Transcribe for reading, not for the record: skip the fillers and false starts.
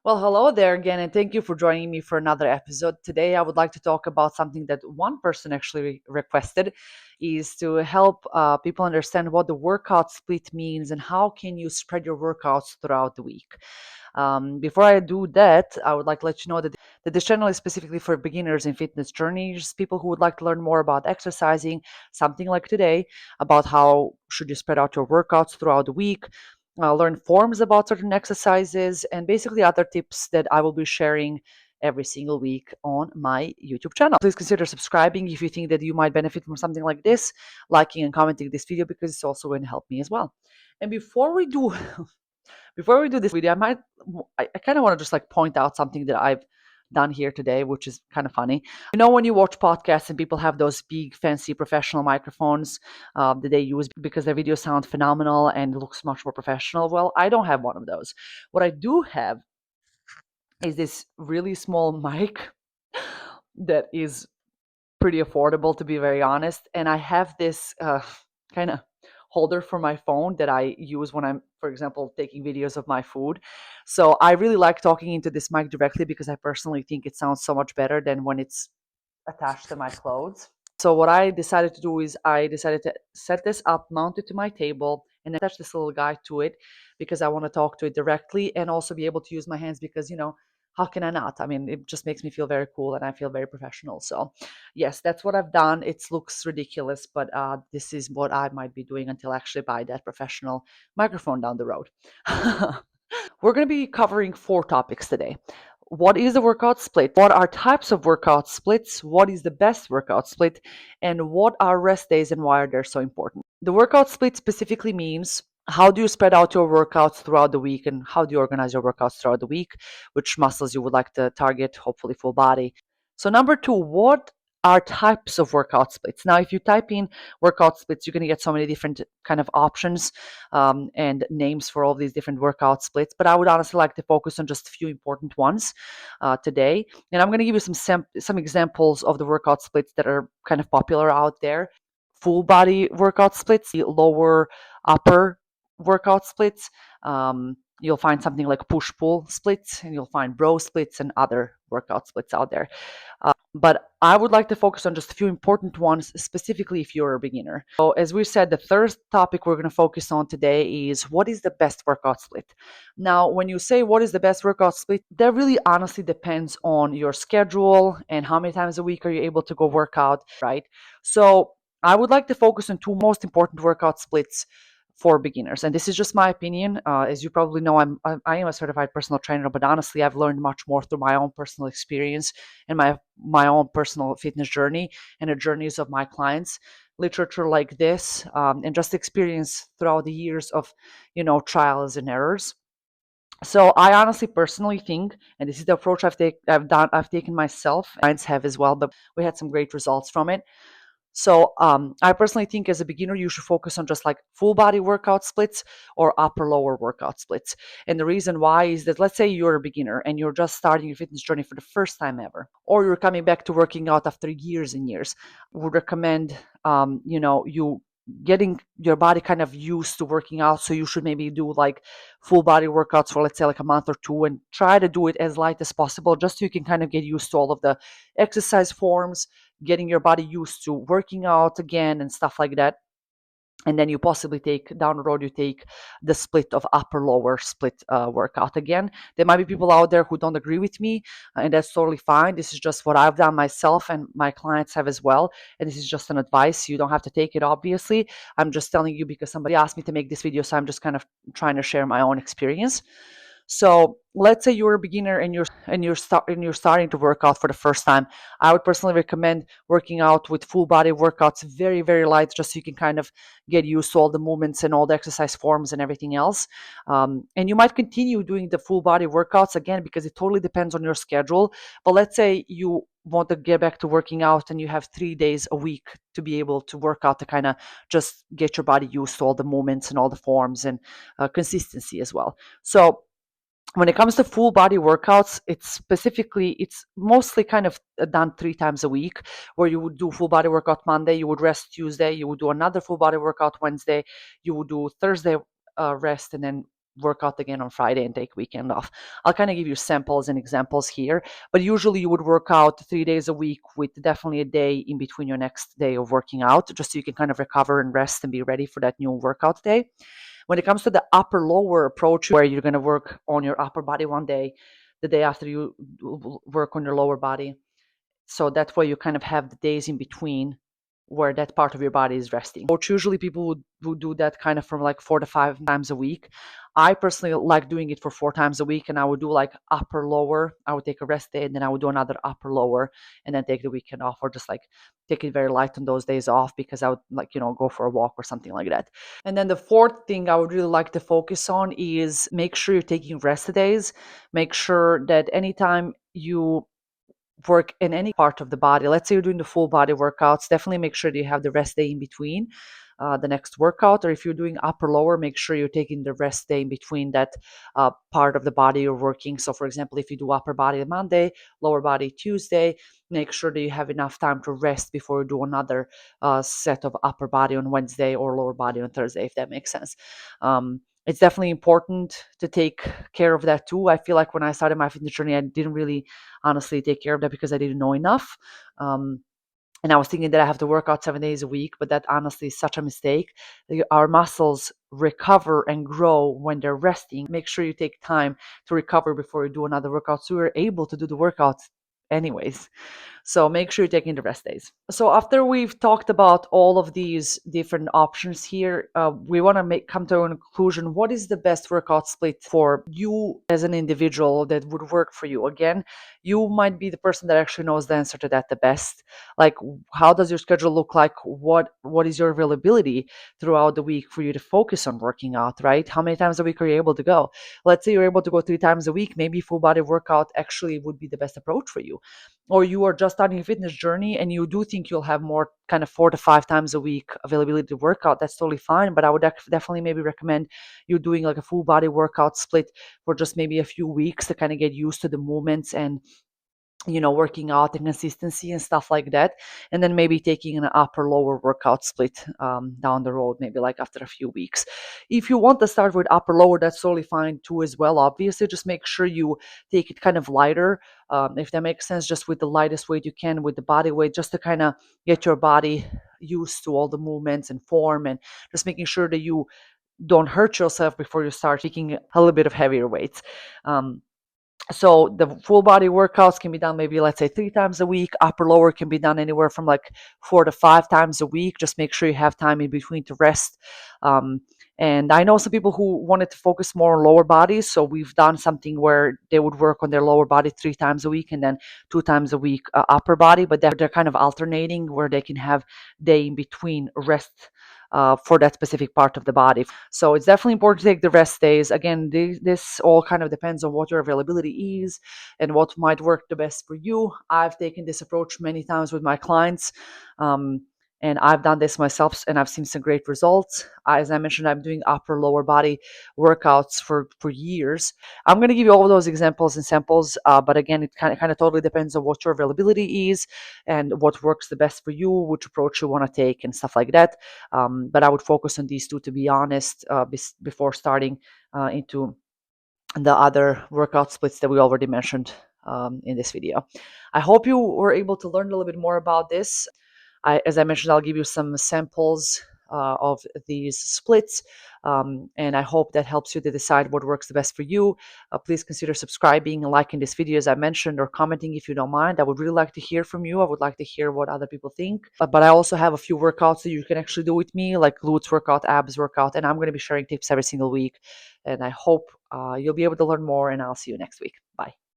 Well, hello there again, and thank you for joining me for another episode. Today, I would like to talk about something that one person actually requested, is to help people understand what the workout split means and how can you spread your workouts throughout the week. Before I do that, I would like to let you know that this channel is specifically for beginners in fitness journeys, people who would like to learn more about exercising, something like today, about how should you spread out your workouts throughout the week, learn forms about certain exercises, and basically other tips that I will be sharing every single week on my YouTube channel. Please consider subscribing if you think that you might benefit from something like this, liking and commenting this video because it's also going to help me as well. And before we do this video, I kind of want to just like point out something that I've done here today, which is kind of funny. When you watch podcasts and people have those big, fancy, professional microphones that they use because their videos sound phenomenal and looks much more professional. Well, I don't have one of those. What I do have is this really small mic that is pretty affordable, to be very honest. And I have this kind of holder for my phone that I use when I'm, for example, taking videos of my food. So I really like talking into this mic directly because I personally think it sounds so much better than when it's attached to my clothes. So what I decided to do is I decided to set this up, mount it to my table, and attach this little guy to it because I want to talk to it directly and also be able to use my hands because, how can I not? I mean, it just makes me feel very cool and I feel very professional. So, yes, that's what I've done. It looks ridiculous, but this is what I might be doing until I actually buy that professional microphone down the road. We're going to be covering 4 topics today. What is the workout split? What are types of workout splits? What is the best workout split? And what are rest days and why are they so important? The workout split specifically means how do you spread out your workouts throughout the week and how do you organize your workouts throughout the week, which muscles you would like to target, hopefully full body. So number 2, what are types of workout splits? Now, if you type in workout splits, you're going to get so many different kind of options and names for all these different workout splits. But I would honestly like to focus on just a few important ones today. And I'm going to give you some examples of the workout splits that are kind of popular out there. Full body workout splits, the lower upper workout splits. You'll find something like push pull splits, and you'll find bro splits and other workout splits out there. But I would like to focus on just a few important ones, specifically if you're a beginner. So, as we said, the third topic we're going to focus on today is what is the best workout split? Now, when you say what is the best workout split, that really honestly depends on your schedule and how many times a week are you able to go work out, right? So, I would like to focus on 2 most important workout splits for beginners. And this is just my opinion. As you probably know, I am a certified personal trainer, but honestly, I've learned much more through my own personal experience and my own personal fitness journey and the journeys of my clients. Literature like this and just experience throughout the years of trials and errors. So I honestly personally think, and this is the approach I've taken myself, clients have as well, but we had some great results from it. So I personally think as a beginner, you should focus on just like full body workout splits or upper lower workout splits. And the reason why is that let's say you're a beginner and you're just starting your fitness journey for the first time ever, or you're coming back to working out after years and years. Would recommend, you getting your body kind of used to working out. So you should maybe do like full body workouts for let's say like a month or two and try to do it as light as possible, just so you can kind of get used to all of the exercise forms, getting your body used to working out again and stuff like that. And then you possibly take down the road, you take the split of upper lower split workout again. There might be people out there who don't agree with me, and that's totally fine. This is just what I've done myself and my clients have as well. And this is just an advice. You don't have to take it, obviously. I'm just telling you because somebody asked me to make this video. So I'm just kind of trying to share my own experience. So let's say you're a beginner and you're starting to work out for the first time. I would personally recommend working out with full body workouts, very very light, just so you can kind of get used to all the movements and all the exercise forms and everything else. And you might continue doing the full body workouts again because it totally depends on your schedule. But let's say you want to get back to working out and you have 3 days a week to be able to work out to kind of just get your body used to all the movements and all the forms and consistency as well. So when it comes to full body workouts, it's mostly kind of done 3 times a week, where you would do full body workout Monday, you would rest Tuesday, you would do another full body workout Wednesday, you would do Thursday rest, and then work out again on Friday and take weekend off. I'll kind of give you samples and examples here, but usually you would work out 3 days a week with definitely a day in between your next day of working out, just so you can kind of recover and rest and be ready for that new workout day. When it comes to the upper lower approach, where you're going to work on your upper body one day, the day after you work on your lower body. So that way you kind of have the days in between where that part of your body is resting. Which usually people would do that kind of from like 4 to 5 times a week. I personally like doing it for 4 times a week, and I would do like upper lower. I would take a rest day and then I would do another upper lower and then take the weekend off, or just like take it very light on those days off because I would like, go for a walk or something like that. And then the fourth thing I would really like to focus on is make sure you're taking rest days. Make sure that anytime you work in any part of the body. Let's say you're doing the full body workouts, definitely make sure that you have the rest day in between the next workout. Or if you're doing upper lower, make sure you're taking the rest day in between that part of the body you're working. So, for example, if you do upper body on Monday, lower body Tuesday, make sure that you have enough time to rest before you do another set of upper body on Wednesday or lower body on Thursday, if that makes sense. It's definitely important to take care of that too. I feel like when I started my fitness journey, I didn't really honestly take care of that because I didn't know enough. And I was thinking that I have to work out 7 days a week, but that honestly is such a mistake. Our muscles recover and grow when they're resting. Make sure you take time to recover before you do another workout so you're able to do the workouts anyways. So make sure you're taking the rest days. So after we've talked about all of these different options here, we want to come to a conclusion. What is the best workout split for you as an individual that would work for you? Again, you might be the person that actually knows the answer to that the best. Like, how does your schedule look like? What is your availability throughout the week for you to focus on working out, right? How many times a week are you able to go? Let's say you're able to go 3 times a week. Maybe full body workout actually would be the best approach for you. Or you are just starting a fitness journey and you do think you'll have more kind of 4 to 5 times a week availability to work out, that's totally fine. But I would definitely maybe recommend you doing like a full body workout split for just maybe a few weeks to kind of get used to the movements and working out and consistency and stuff like that. And then maybe taking an upper lower workout split down the road, maybe like after a few weeks. If you want to start with upper lower, that's totally fine too as well. Obviously, just make sure you take it kind of lighter, if that makes sense, just with the lightest weight you can, with the body weight, just to kind of get your body used to all the movements and form, and just making sure that you don't hurt yourself before you start taking a little bit of heavier weights. So the full body workouts can be done maybe, let's say, 3 times a week. Upper lower can be done anywhere from like 4 to 5 times a week. Just make sure you have time in between to rest. And I know some people who wanted to focus more on lower bodies, so we've done something where they would work on their lower body 3 times a week and then 2 times a week upper body, but they're kind of alternating where they can have day in between rest for that specific part of the body. So it's definitely important to take the rest days. Again, this all kind of depends on what your availability is and what might work the best for you. I've taken this approach many times with my clients. And I've done this myself and I've seen some great results. As I mentioned, I'm doing upper lower body workouts for years. I'm going to give you all of those examples and samples, but again, it kind of totally depends on what your availability is and what works the best for you, which approach you want to take and stuff like that. But I would focus on these two, to be honest, before starting into the other workout splits that we already mentioned in this video. I hope you were able to learn a little bit more about this. As I mentioned, I'll give you some samples of these splits, and I hope that helps you to decide what works the best for you. Please consider subscribing and liking this video, as I mentioned, or commenting if you don't mind. I would really like to hear from you. I would like to hear what other people think. But I also have a few workouts that you can actually do with me, like glutes workout, abs workout, and I'm going to be sharing tips every single week. And I hope you'll be able to learn more, and I'll see you next week. Bye.